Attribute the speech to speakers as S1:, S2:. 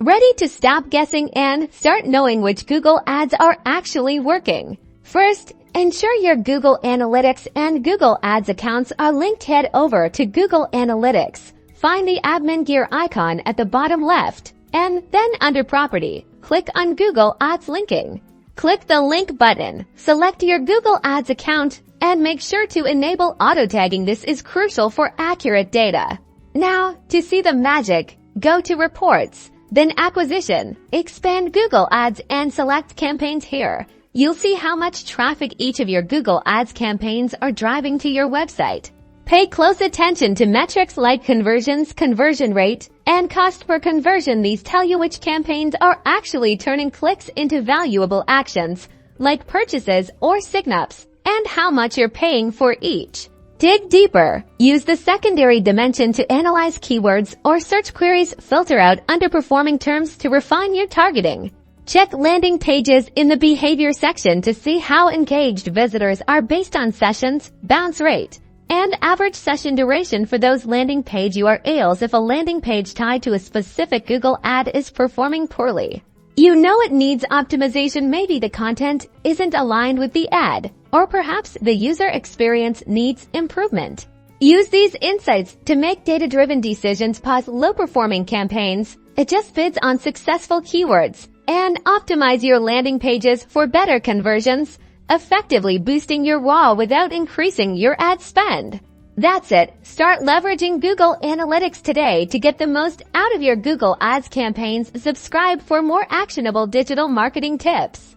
S1: Ready to stop guessing and start knowing which Google ads are actually working? First, ensure your Google Analytics and Google Ads accounts are linked. Head over to Google Analytics. Find the admin gear icon at the bottom left, and then under Property, click on Google Ads Linking. Click the Link button, select your Google Ads account, and make sure to enable auto-tagging. This is crucial for accurate data. Now, to see the magic, go to Reports, then Acquisition, expand Google Ads and select Campaigns here. You'll see how much traffic each of your Google Ads campaigns are driving to your website. Pay close attention to metrics like conversions, conversion rate, and cost per conversion. These tell you which campaigns are actually turning clicks into valuable actions, like purchases or sign-ups, and how much you're paying for each. Dig deeper. Use the secondary dimension to analyze keywords or search queries. Filter out underperforming terms to refine your targeting. Check landing pages in the behavior section to see how engaged visitors are based on sessions, bounce rate, and average session duration for those landing page URLs. If a landing page tied to a specific Google ad is performing poorly, you know it needs optimization. Maybe the content isn't aligned with the ad, or perhaps the user experience needs improvement. Use these insights to make data-driven decisions. Pause low-performing campaigns, adjust bids on successful keywords, and optimize your landing pages for better conversions, effectively boosting your ROI without increasing your ad spend. That's it. Start leveraging Google Analytics today to get the most out of your Google Ads campaigns. Subscribe for more actionable digital marketing tips.